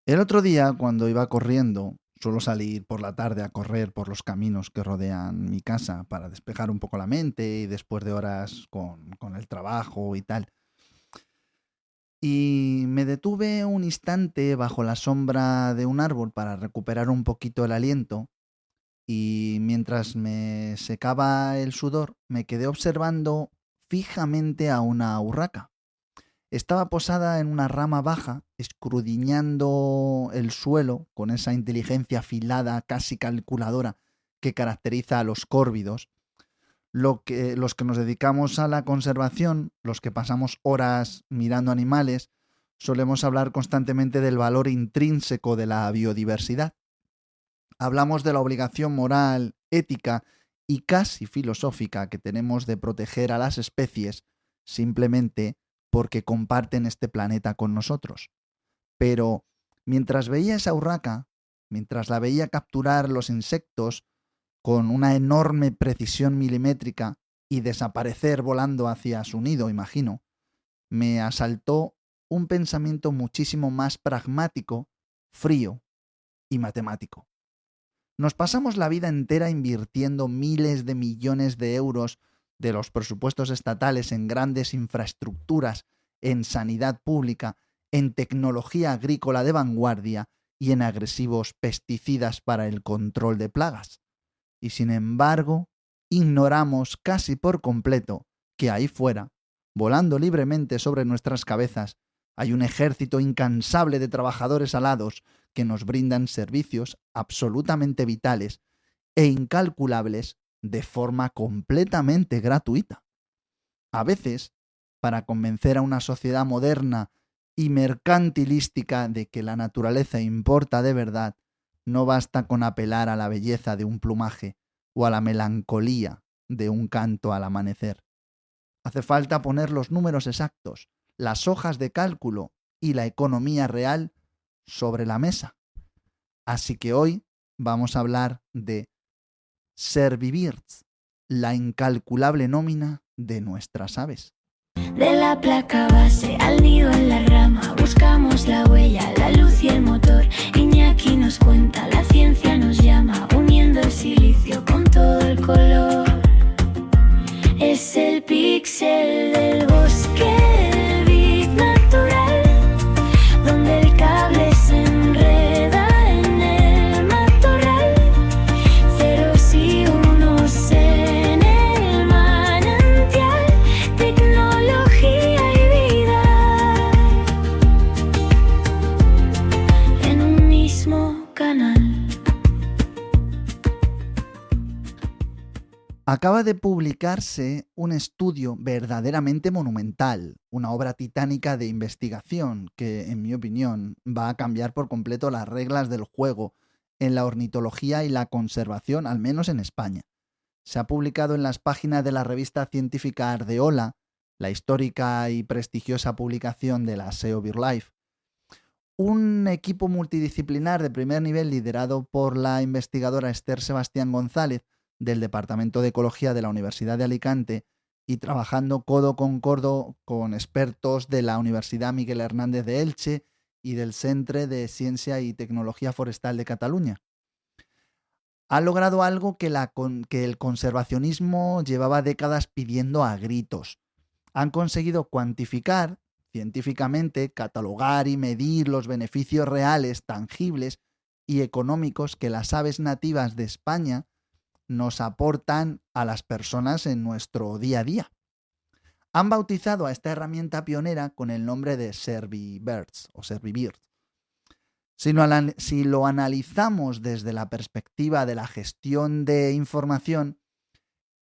El otro día, cuando iba corriendo, suelo salir por la tarde a correr por los caminos que rodean mi casa para despejar un poco la mente y después de horas con el trabajo y tal. Y me detuve un instante bajo la sombra de un árbol para recuperar un poquito el aliento y mientras me secaba el sudor me quedé observando fijamente a una urraca. Estaba posada en una rama baja, escudriñando el suelo con esa inteligencia afilada, casi calculadora, que caracteriza a los córvidos. Los que nos dedicamos a la conservación, los que pasamos horas mirando animales, solemos hablar constantemente del valor intrínseco de la biodiversidad. Hablamos de la obligación moral, ética y casi filosófica que tenemos de proteger a las especies simplemente porque comparten este planeta con nosotros. Pero mientras veía esa urraca, mientras la veía capturar los insectos con una enorme precisión milimétrica y desaparecer volando hacia su nido, imagino, me asaltó un pensamiento muchísimo más pragmático, frío y matemático. Nos pasamos la vida entera invirtiendo miles de millones de euros de los presupuestos estatales en grandes infraestructuras, en sanidad pública, en tecnología agrícola de vanguardia y en agresivos pesticidas para el control de plagas. Y sin embargo, ignoramos casi por completo que ahí fuera, volando libremente sobre nuestras cabezas, hay un ejército incansable de trabajadores alados que nos brindan servicios absolutamente vitales e incalculables de forma completamente gratuita. A veces, para convencer a una sociedad moderna y mercantilística de que la naturaleza importa de verdad, no basta con apelar a la belleza de un plumaje o a la melancolía de un canto al amanecer. Hace falta poner los números exactos, las hojas de cálculo y la economía real sobre la mesa. Así que hoy vamos a hablar de Servivirts, la incalculable nómina de nuestras aves. De la placa base al nido en la rama, buscamos la huella, la luz y el motor. Iñaki nos cuenta, la ciencia nos llama, uniendo el silicio con todo el color. Es el píxel del bosque, el bit natural, donde el cable se enreda en el matorral. Ceros y unos en el manantial, tecnología y vida en un mismo canal. Acaba de publicarse un estudio verdaderamente monumental, una obra titánica de investigación que, en mi opinión, va a cambiar por completo las reglas del juego en la ornitología y la conservación, al menos en España. Se ha publicado en las páginas de la revista científica Ardeola, la histórica y prestigiosa publicación de la SEO BirdLife. Un equipo multidisciplinar de primer nivel liderado por la investigadora Esther Sebastián González del Departamento de Ecología de la Universidad de Alicante y trabajando codo con codo con expertos de la Universidad Miguel Hernández de Elche y del Centre de Ciencia y Tecnología Forestal de Cataluña. Ha logrado algo que el conservacionismo llevaba décadas pidiendo a gritos. Han conseguido cuantificar científicamente, catalogar y medir los beneficios reales, tangibles y económicos que las aves nativas de España nos aportan a las personas en nuestro día a día. Han bautizado a esta herramienta pionera con el nombre de Servibirds o Servibirds. Si lo analizamos desde la perspectiva de la gestión de información,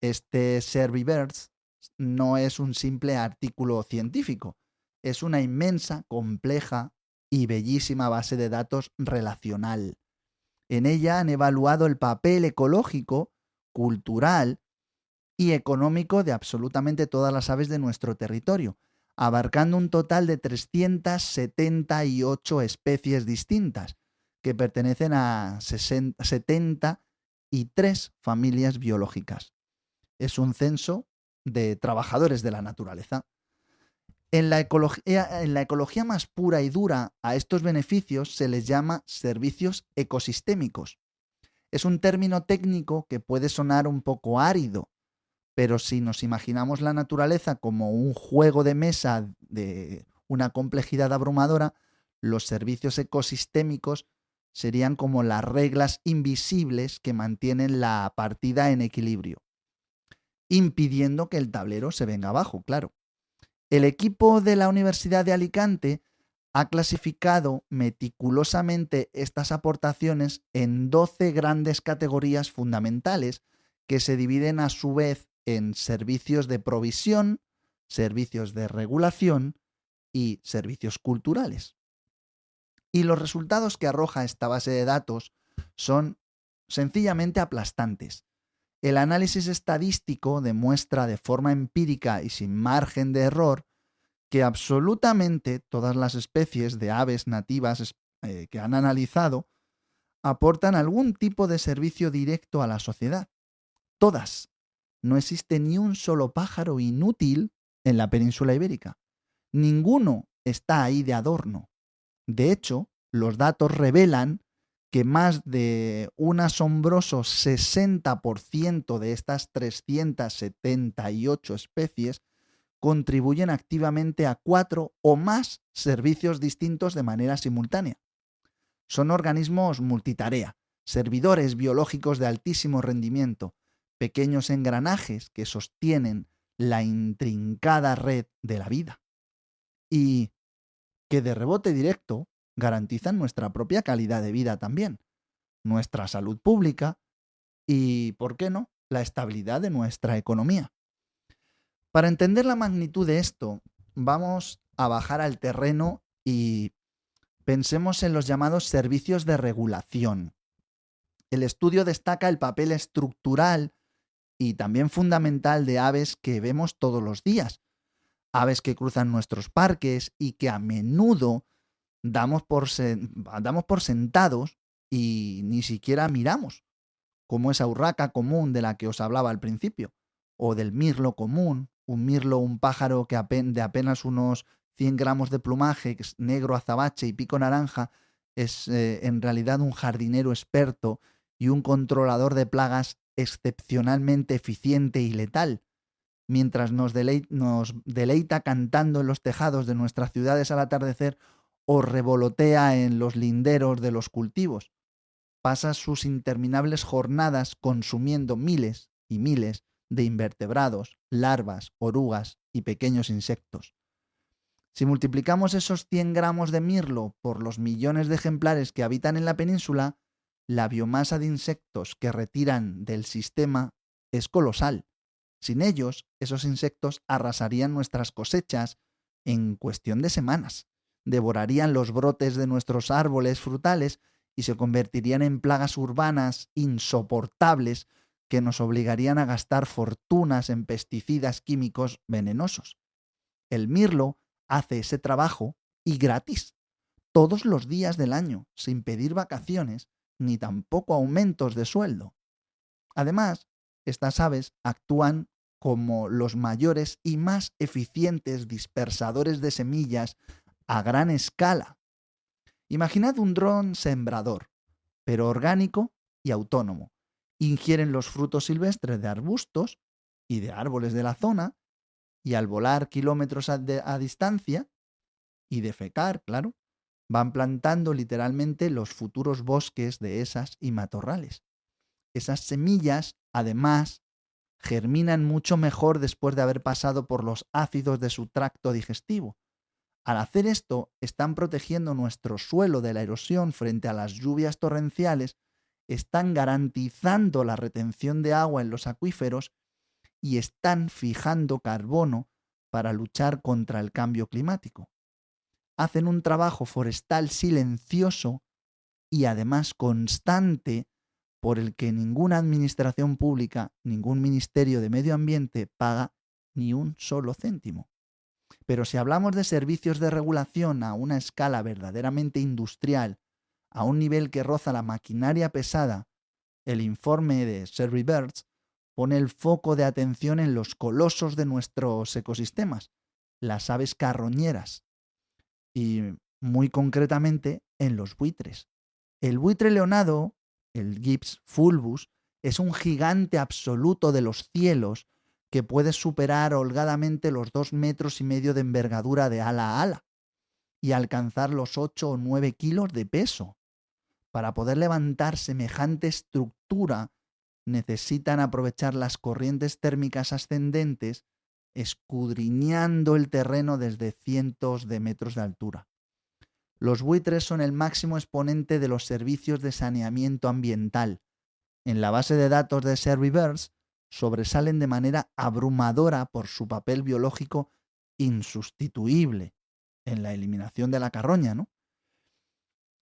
este Servibirds no es un simple artículo científico, es una inmensa, compleja y bellísima base de datos relacional. En ella han evaluado el papel ecológico, cultural y económico de absolutamente todas las aves de nuestro territorio, abarcando un total de 378 especies distintas, que pertenecen a 73 familias biológicas. Es un censo de trabajadores de la naturaleza. En la ecología más pura y dura, a estos beneficios se les llama servicios ecosistémicos. Es un término técnico que puede sonar un poco árido, pero si nos imaginamos la naturaleza como un juego de mesa de una complejidad abrumadora, los servicios ecosistémicos serían como las reglas invisibles que mantienen la partida en equilibrio, impidiendo que el tablero se venga abajo, claro. El equipo de la Universidad de Alicante ha clasificado meticulosamente estas aportaciones en 12 grandes categorías fundamentales que se dividen a su vez en servicios de provisión, servicios de regulación y servicios culturales. Y los resultados que arroja esta base de datos son sencillamente aplastantes. El análisis estadístico demuestra de forma empírica y sin margen de error que absolutamente todas las especies de aves nativas que han analizado aportan algún tipo de servicio directo a la sociedad. Todas. No existe ni un solo pájaro inútil en la península ibérica. Ninguno está ahí de adorno. De hecho, los datos revelan que más de un asombroso 60% de estas 378 especies contribuyen activamente a 4 o más servicios distintos de manera simultánea. Son organismos multitarea, servidores biológicos de altísimo rendimiento, pequeños engranajes que sostienen la intrincada red de la vida y que de rebote directo garantizan nuestra propia calidad de vida también, nuestra salud pública y, ¿por qué no?, la estabilidad de nuestra economía. Para entender la magnitud de esto, vamos a bajar al terreno y pensemos en los llamados servicios de regulación. El estudio destaca el papel estructural y también fundamental de aves que vemos todos los días, aves que cruzan nuestros parques y que a menudo damos por sentados y ni siquiera miramos, como esa urraca común de la que os hablaba al principio, o del mirlo común, un pájaro que de apenas unos 100 gramos de plumaje, que es negro azabache y pico naranja, es en realidad un jardinero experto y un controlador de plagas excepcionalmente eficiente y letal, mientras nos deleita cantando en los tejados de nuestras ciudades al atardecer o revolotea en los linderos de los cultivos. Pasa sus interminables jornadas consumiendo miles y miles de invertebrados, larvas, orugas y pequeños insectos. Si multiplicamos esos 100 gramos de mirlo por los millones de ejemplares que habitan en la península, la biomasa de insectos que retiran del sistema es colosal. Sin ellos, esos insectos arrasarían nuestras cosechas en cuestión de semanas, devorarían los brotes de nuestros árboles frutales y se convertirían en plagas urbanas insoportables que nos obligarían a gastar fortunas en pesticidas químicos venenosos. El mirlo hace ese trabajo y gratis, todos los días del año, sin pedir vacaciones ni tampoco aumentos de sueldo. Además, estas aves actúan como los mayores y más eficientes dispersadores de semillas a gran escala. Imaginad un dron sembrador, pero orgánico y autónomo. Ingieren los frutos silvestres de arbustos y de árboles de la zona, y al volar kilómetros a distancia y defecar, claro, van plantando literalmente los futuros bosques de esas y matorrales. Esas semillas, además, germinan mucho mejor después de haber pasado por los ácidos de su tracto digestivo. Al hacer esto, están protegiendo nuestro suelo de la erosión frente a las lluvias torrenciales, están garantizando la retención de agua en los acuíferos y están fijando carbono para luchar contra el cambio climático. Hacen un trabajo forestal silencioso y además constante por el que ninguna administración pública, ningún ministerio de medio ambiente paga ni un solo céntimo. Pero si hablamos de servicios de regulación a una escala verdaderamente industrial, a un nivel que roza la maquinaria pesada, el informe de Survey Birds pone el foco de atención en los colosos de nuestros ecosistemas, las aves carroñeras y muy concretamente en los buitres. El buitre leonado, el Gyps fulvus, es un gigante absoluto de los cielos que puede superar holgadamente los 2,5 metros de envergadura de ala a ala y alcanzar los 8 o 9 kilos de peso. Para poder levantar semejante estructura necesitan aprovechar las corrientes térmicas ascendentes escudriñando el terreno desde cientos de metros de altura. Los buitres son el máximo exponente de los servicios de saneamiento ambiental. En la base de datos de Serviverse sobresalen de manera abrumadora por su papel biológico insustituible en la eliminación de la carroña, ¿no?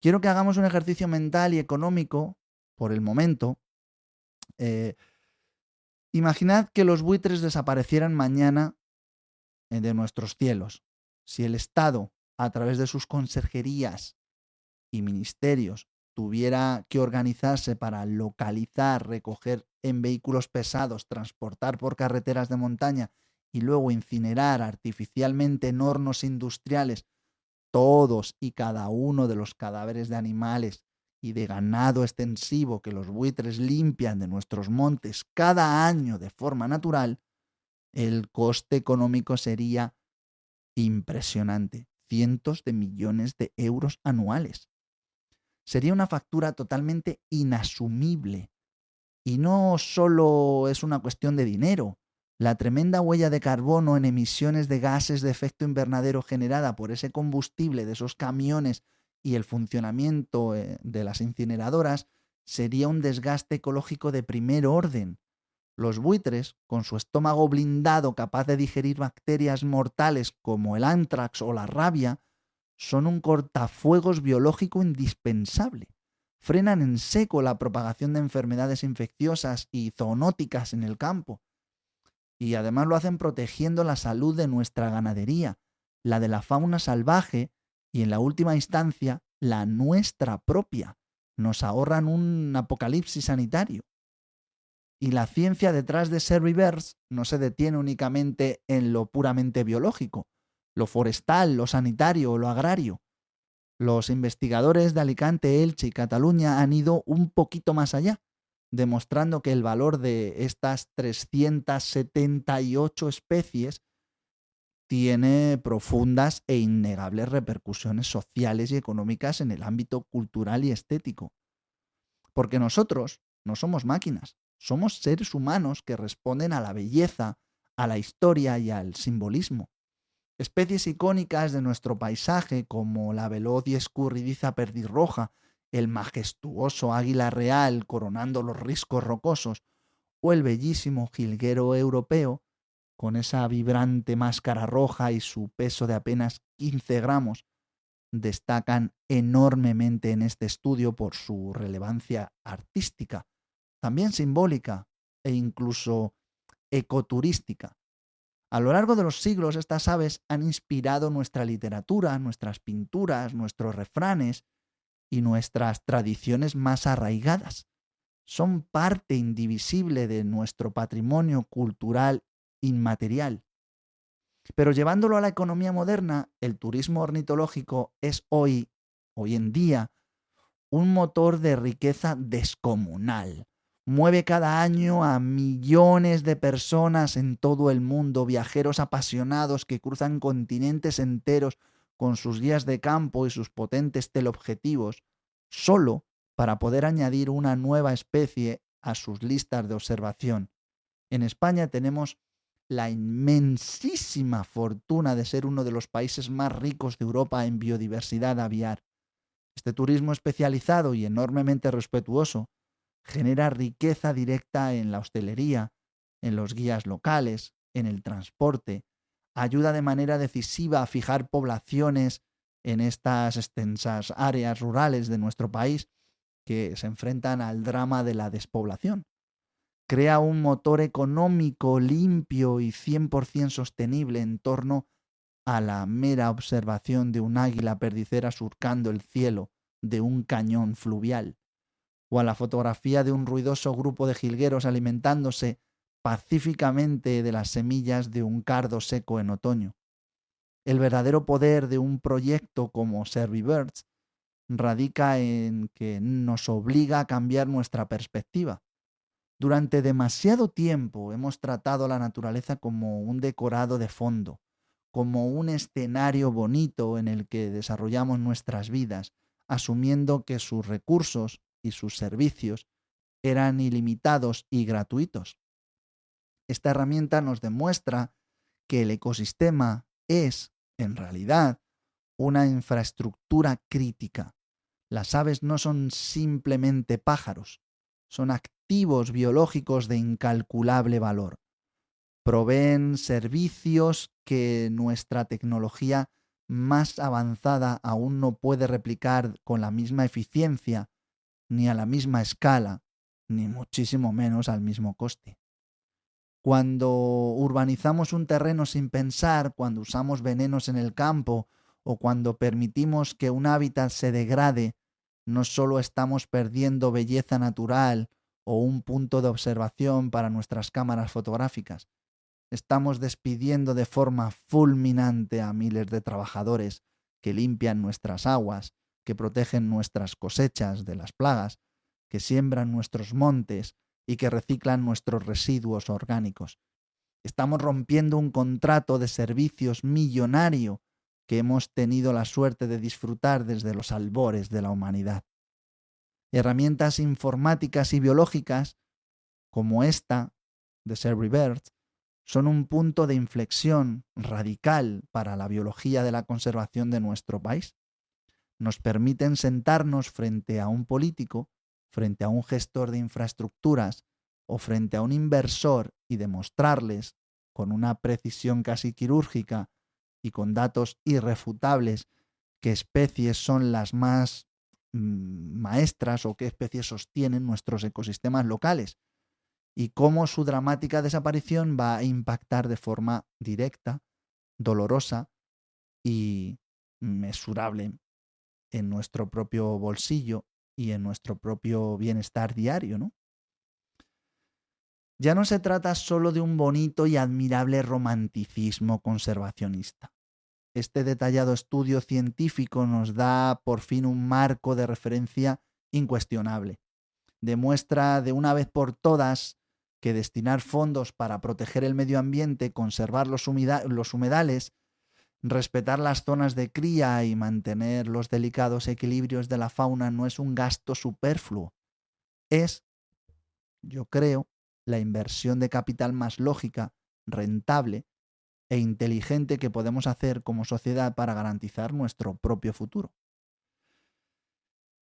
Quiero que hagamos un ejercicio mental y económico por el momento. Imaginad que los buitres desaparecieran mañana de nuestros cielos. Si el Estado, a través de sus conserjerías y ministerios, tuviera que organizarse para localizar, recoger en vehículos pesados, transportar por carreteras de montaña y luego incinerar artificialmente en hornos industriales todos y cada uno de los cadáveres de animales y de ganado extensivo que los buitres limpian de nuestros montes cada año de forma natural, el coste económico sería impresionante. Cientos de millones de euros anuales. Sería una factura totalmente inasumible. Y no solo es una cuestión de dinero. La tremenda huella de carbono en emisiones de gases de efecto invernadero generada por ese combustible de esos camiones y el funcionamiento de las incineradoras sería un desgaste ecológico de primer orden. Los buitres, con su estómago blindado capaz de digerir bacterias mortales como el anthrax o la rabia, son un cortafuegos biológico indispensable. Frenan en seco la propagación de enfermedades infecciosas y zoonóticas en el campo. Y además lo hacen protegiendo la salud de nuestra ganadería, la de la fauna salvaje y, en la última instancia, la nuestra propia. Nos ahorran un apocalipsis sanitario. Y la ciencia detrás de Serviverse no se detiene únicamente en lo puramente biológico, lo forestal, lo sanitario o lo agrario. Los investigadores de Alicante, Elche y Cataluña han ido un poquito más allá, demostrando que el valor de estas 378 especies tiene profundas e innegables repercusiones sociales y económicas en el ámbito cultural y estético. Porque nosotros no somos máquinas, somos seres humanos que responden a la belleza, a la historia y al simbolismo. Especies icónicas de nuestro paisaje como la veloz y escurridiza perdirroja, el majestuoso águila real coronando los riscos rocosos o el bellísimo jilguero europeo con esa vibrante máscara roja y su peso de apenas 15 gramos, destacan enormemente en este estudio por su relevancia artística, también simbólica e incluso ecoturística. A lo largo de los siglos, estas aves han inspirado nuestra literatura, nuestras pinturas, nuestros refranes y nuestras tradiciones más arraigadas. Son parte indivisible de nuestro patrimonio cultural inmaterial. Pero llevándolo a la economía moderna, el turismo ornitológico es hoy en día, un motor de riqueza descomunal. Mueve cada año a millones de personas en todo el mundo, viajeros apasionados que cruzan continentes enteros con sus guías de campo y sus potentes teleobjetivos, solo para poder añadir una nueva especie a sus listas de observación. En España tenemos la inmensísima fortuna de ser uno de los países más ricos de Europa en biodiversidad aviar. Este turismo especializado y enormemente respetuoso genera riqueza directa en la hostelería, en los guías locales, en el transporte, ayuda de manera decisiva a fijar poblaciones en estas extensas áreas rurales de nuestro país que se enfrentan al drama de la despoblación. Crea un motor económico limpio y 100% sostenible en torno a la mera observación de un águila perdicera surcando el cielo de un cañón fluvial, o a la fotografía de un ruidoso grupo de jilgueros alimentándose pacíficamente de las semillas de un cardo seco en otoño. El verdadero poder de un proyecto como Servibirds radica en que nos obliga a cambiar nuestra perspectiva. Durante demasiado tiempo hemos tratado la naturaleza como un decorado de fondo, como un escenario bonito en el que desarrollamos nuestras vidas, asumiendo que sus recursos y sus servicios eran ilimitados y gratuitos. Esta herramienta nos demuestra que el ecosistema es, en realidad, una infraestructura crítica. Las aves no son simplemente pájaros, son activos biológicos de incalculable valor. Proveen servicios que nuestra tecnología más avanzada aún no puede replicar con la misma eficiencia, ni a la misma escala, ni muchísimo menos al mismo coste. Cuando urbanizamos un terreno sin pensar, cuando usamos venenos en el campo o cuando permitimos que un hábitat se degrade, no solo estamos perdiendo belleza natural o un punto de observación para nuestras cámaras fotográficas, estamos despidiendo de forma fulminante a miles de trabajadores que limpian nuestras aguas, que protegen nuestras cosechas de las plagas, que siembran nuestros montes y que reciclan nuestros residuos orgánicos. Estamos rompiendo un contrato de servicios millonario que hemos tenido la suerte de disfrutar desde los albores de la humanidad. Herramientas informáticas y biológicas, como esta de Servibirds, son un punto de inflexión radical para la biología de la conservación de nuestro país. Nos permiten sentarnos frente a un político, frente a un gestor de infraestructuras o frente a un inversor y demostrarles, con una precisión casi quirúrgica y con datos irrefutables, qué especies son las más maestras o qué especies sostienen nuestros ecosistemas locales y cómo su dramática desaparición va a impactar de forma directa, dolorosa y mesurable en nuestro propio bolsillo y en nuestro propio bienestar diario, ¿no? Ya no se trata solo de un bonito y admirable romanticismo conservacionista. Este detallado estudio científico nos da por fin un marco de referencia incuestionable. Demuestra de una vez por todas que destinar fondos para proteger el medio ambiente, conservar los humedales, respetar las zonas de cría y mantener los delicados equilibrios de la fauna no es un gasto superfluo. Es, yo creo, la inversión de capital más lógica, rentable e inteligente que podemos hacer como sociedad para garantizar nuestro propio futuro.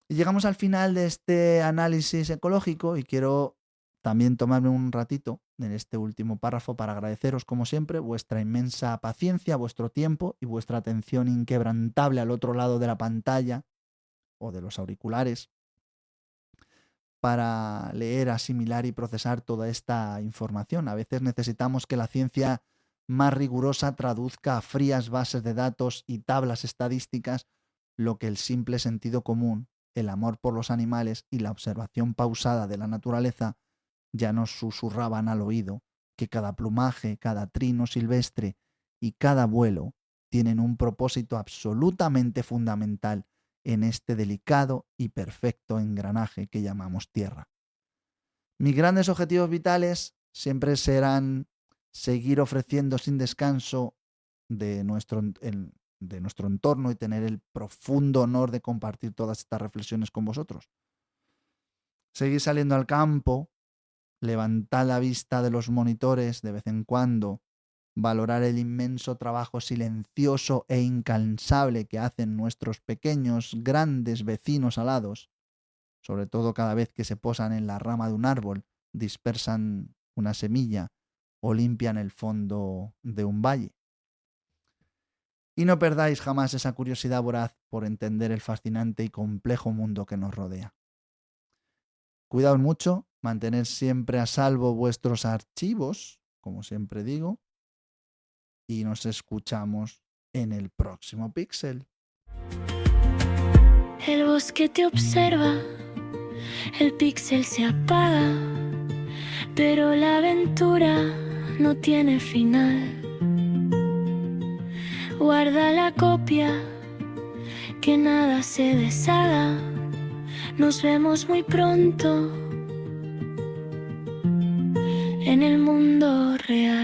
Y llegamos al final de este análisis ecológico y quiero también tomarme un ratito en este último párrafo para agradeceros, como siempre, vuestra inmensa paciencia, vuestro tiempo y vuestra atención inquebrantable al otro lado de la pantalla o de los auriculares para leer, asimilar y procesar toda esta información. A veces necesitamos que la ciencia más rigurosa traduzca a frías bases de datos y tablas estadísticas lo que el simple sentido común, el amor por los animales y la observación pausada de la naturaleza ya nos susurraban al oído, que cada plumaje, cada trino silvestre y cada vuelo tienen un propósito absolutamente fundamental en este delicado y perfecto engranaje que llamamos Tierra. Mis grandes objetivos vitales siempre serán seguir ofreciendo sin descanso de nuestro entorno y tener el profundo honor de compartir todas estas reflexiones con vosotros. Seguir saliendo al campo, levantar la vista de los monitores de vez en cuando, valorar el inmenso trabajo silencioso e incansable que hacen nuestros pequeños, grandes vecinos alados, sobre todo cada vez que se posan en la rama de un árbol, dispersan una semilla o limpian el fondo de un valle. Y no perdáis jamás esa curiosidad voraz por entender el fascinante y complejo mundo que nos rodea. Cuidaos mucho, mantened siempre a salvo vuestros archivos, como siempre digo, y nos escuchamos en el próximo Píxel. El bosque te observa, el píxel se apaga, pero la aventura no tiene final. Guarda la copia, que nada se deshaga. Nos vemos muy pronto en el mundo real.